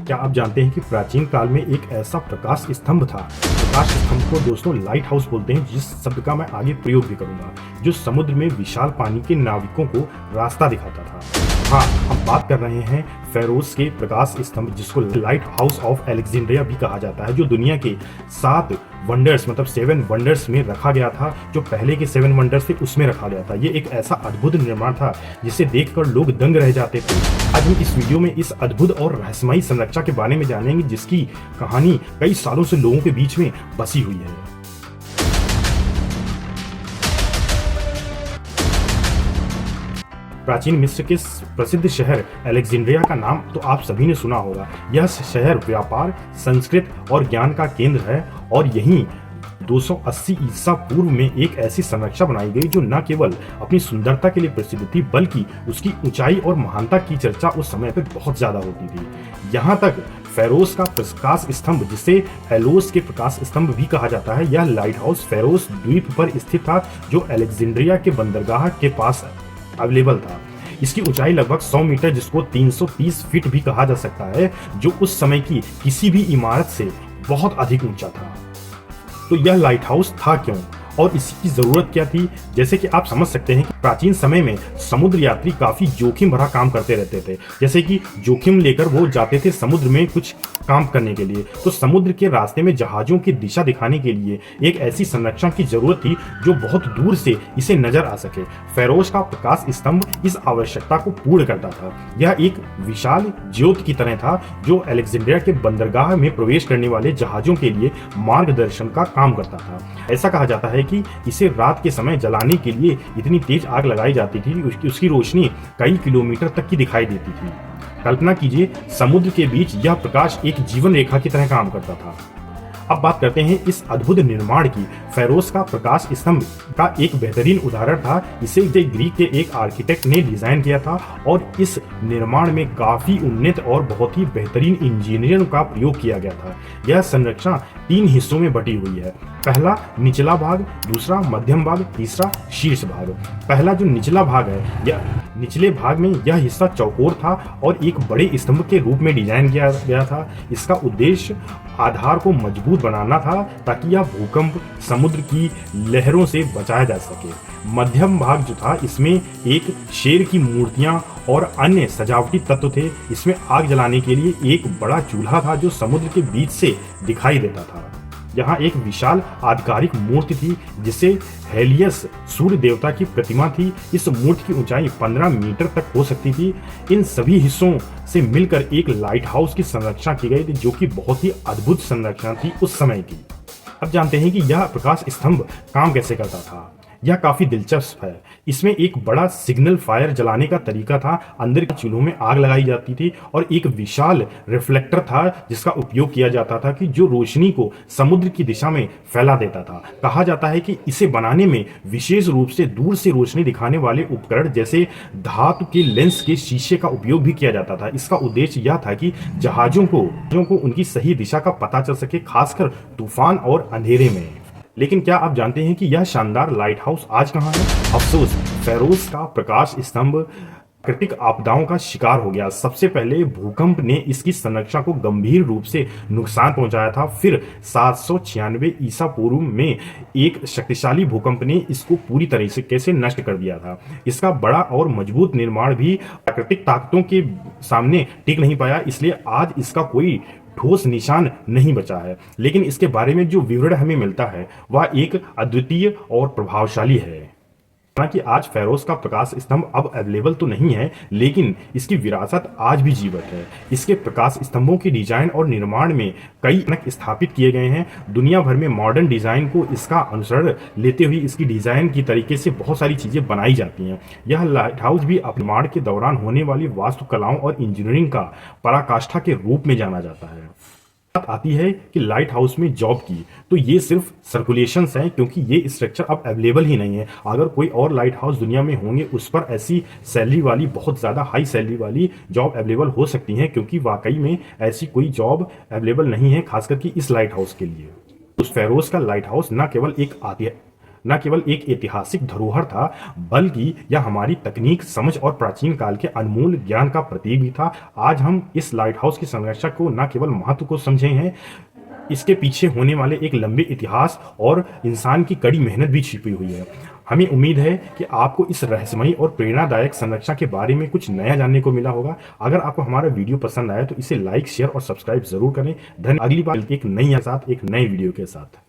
क्या आप जानते हैं कि प्राचीन काल में एक ऐसा प्रकाश स्तंभ था। प्रकाश स्तंभ को दोस्तों लाइट हाउस बोलते हैं, जिस शब्द का मैं आगे प्रयोग भी करूंगा, जो समुद्र में विशाल पानी के नाविकों को रास्ता दिखाता था। हाँ, हम बात कर रहे हैं फेरोस के प्रकाश स्तंभ, जिसको लाइट हाउस ऑफ अलेक्जेंड्रिया भी कहा जाता है, जो दुनिया के 7 वंडर्स मतलब 7 वंडर्स में रखा गया था। जो पहले के 7 वंडर्स थे उसमें रखा गया था। ये एक ऐसा अद्भुत निर्माण था जिसे देखकर लोग दंग रह जाते थे। आज हम इस वीडियो में इस अद्भुत और रहस्यमयी संरचना के बारे में जानेंगे, जिसकी कहानी कई सालों से लोगों के बीच में बसी हुई है। प्राचीन मिस्र के प्रसिद्ध शहर अलेक्जेंड्रिया का नाम तो आप सभी ने सुना होगा। यह शहर व्यापार, संस्कृत और ज्ञान का केंद्र है, और यहीं 280 ईसा पूर्व में एक ऐसी संरचना बनाई गई जो न केवल अपनी सुंदरता के लिए प्रसिद्ध थी, बल्कि उसकी ऊंचाई और महानता की चर्चा उस समय पर बहुत ज्यादा होती थी। यहाँ तक फेरोस का प्रकाश स्तंभ, जिसे हेलोस के प्रकाश स्तंभ भी कहा जाता है, यह लाइट हाउस फेरोस द्वीप पर स्थित था, जो अलेक्जेंड्रिया के बंदरगाह के पास अवेलेबल था। इसकी ऊंचाई लगभग 100 मीटर, जिसको 330 फीट भी कहा जा सकता है, जो उस समय की किसी भी इमारत से बहुत अधिक ऊंचा था। तो यह लाइट हाउस था क्यों और इसकी जरूरत क्या थी? जैसे कि आप समझ सकते हैं कि प्राचीन समय में समुद्र यात्री काफी जोखिम भरा काम करते रहते थे। जैसे कि जोखिम लेकर वो जाते थे समुद्र में कुछ काम करने के लिए, तो समुद्र के रास्ते में जहाजों की दिशा दिखाने के लिए एक ऐसी संरचना की जरूरत थी जो बहुत दूर से इसे नजर आ सके। फेरोस का प्रकाश स्तंभ इस आवश्यकता को पूर्ण करता था। यह एक विशाल ज्योत की तरह था, जो अलेक्जेंड्रिया के बंदरगाह में प्रवेश करने वाले जहाजों के लिए मार्गदर्शन का काम करता था। ऐसा कहा जाता है कि इसे रात के समय जलाने के लिए इतनी तेज आग लगाई जाती थी कि उसकी रोशनी कई किलोमीटर तक की दिखाई देती थी। कल्पना कीजिए, समुद्र के बीच यह प्रकाश एक जीवन रेखा की तरह काम करता था। अब बात करते हैं इस अद्भुत निर्माण की। फेरोस का प्रकाश स्तंभ का एक बेहतरीन उदाहरण था। इसे ग्रीक के एक आर्किटेक्ट ने डिजाइन किया था, और इस निर्माण में काफी उन्नत और बहुत ही बेहतरीन इंजीनियरिंग का प्रयोग किया गया था। यह संरचना 3 हिस्सों में बटी हुई है। पहला निचला भाग, दूसरा मध्यम भाग, तीसरा शीर्ष भाग। पहला जो निचला भाग है, यह निचले भाग में यह हिस्सा चौकोर था और एक बड़े स्तंभ के रूप में डिजाइन किया गया था। इसका उद्देश्य आधार को मजबूत बनाना था, ताकि यह भूकंप, समुद्र की लहरों से बचाया जा सके। मध्यम भाग जो था, इसमें एक शेर की मूर्तियां और अन्य सजावटी तत्व थे। इसमें आग जलाने के लिए एक बड़ा चूल्हा था, जो समुद्र के बीच से दिखाई देता था। यहाँ एक विशाल आधिकारिक मूर्ति थी, जिसे हेलियस सूर्य देवता की प्रतिमा थी। इस मूर्ति की ऊंचाई 15 मीटर तक हो सकती थी। इन सभी हिस्सों से मिलकर एक लाइट हाउस की संरचना की गई थी, जो कि बहुत ही अद्भुत संरचना थी उस समय की। अब जानते हैं कि यह प्रकाश स्तंभ काम कैसे करता था। यह काफी दिलचस्प है। इसमें एक बड़ा सिग्नल फायर जलाने का तरीका था। अंदर के चूल्हों में आग लगाई जाती थी, और एक विशाल रिफ्लेक्टर था जिसका उपयोग किया जाता था, कि जो रोशनी को समुद्र की दिशा में फैला देता था। कहा जाता है कि इसे बनाने में विशेष रूप से दूर से रोशनी दिखाने वाले उपकरण जैसे धातु के लेंस के शीशे का उपयोग भी किया जाता था। इसका उद्देश्य यह था कि जहाजों को उनकी सही दिशा का पता चल सके, खासकर तूफान और अंधेरे में। लेकिन क्या आप जानते हैं कि यह शानदार लाइट हाउस आज कहाँ है? अफसोस, फेरोस का प्रकाश स्तंभ प्राकृतिक आपदाओं का शिकार हो गया। सबसे पहले भूकंप ने इसकी संरचना को गंभीर रूप से नुकसान पहुंचाया था। फिर 796 ईसा पूर्व में एक शक्तिशाली भूकंप ने इसको पूरी तरीके से नष्ट कर दिया था। इसका बड़ा और मजबूत निर्माण भी प्राकृतिक ताकतों के सामने टिक नहीं पाया, इसलिए आज इसका कोई ठोस निशान नहीं बचा है। लेकिन इसके बारे में जो विवरण हमें मिलता है, वह एक अद्वितीय और प्रभावशाली है। हालांकि आज फेरोस का प्रकाश स्तंभ अब अवेलेबल तो नहीं है, लेकिन इसकी विरासत आज भी जीवित है। इसके प्रकाश स्तंभों के डिजाइन और निर्माण में कई मानक स्थापित किए गए हैं। दुनिया भर में मॉडर्न डिजाइन को इसका अनुसरण लेते हुए इसकी डिजाइन की तरीके से बहुत सारी चीजें बनाई जाती हैं। यह लाइट हाउस भी निर्माण के दौरान होने वाली वास्तुकलाओं और इंजीनियरिंग का पराकाष्ठा के रूप में जाना जाता है। बात आती है कि लाइट हाउस में जॉब की, तो ये सिर्फ सर्कुलेशंस हैं, क्योंकि ये स्ट्रक्चर अब अवेलेबल ही नहीं है। अगर कोई और लाइट हाउस दुनिया में होंगे, उस पर ऐसी सैलरी वाली, बहुत ज़्यादा हाई सैलरी वाली जॉब अवेलेबल हो सकती हैं, क्योंकि वाकई में ऐसी कोई जॉब अवेलेबल नहीं है, खासकर कि इस लाइट हाउस के लिए। उस फेरोस का लाइट हाउस न केवल एक न केवल एक ऐतिहासिक धरोहर था, बल्कि यह हमारी तकनीक, समझ और प्राचीन काल के अनमोल ज्ञान का प्रतीक भी था। आज हम इस लाइट हाउस की संरक्षा को न केवल महत्व को समझे हैं, इसके पीछे होने वाले एक लंबे इतिहास और इंसान की कड़ी मेहनत भी छिपी हुई है। हमें उम्मीद है कि आपको इस रहस्यमयी और प्रेरणादायक संरचना के बारे में कुछ नया जानने को मिला होगा। अगर आपको हमारा वीडियो पसंद आया तो इसे लाइक, शेयर और सब्सक्राइब जरूर करें। धन्यवाद। अगली बार एक नई वीडियो के साथ।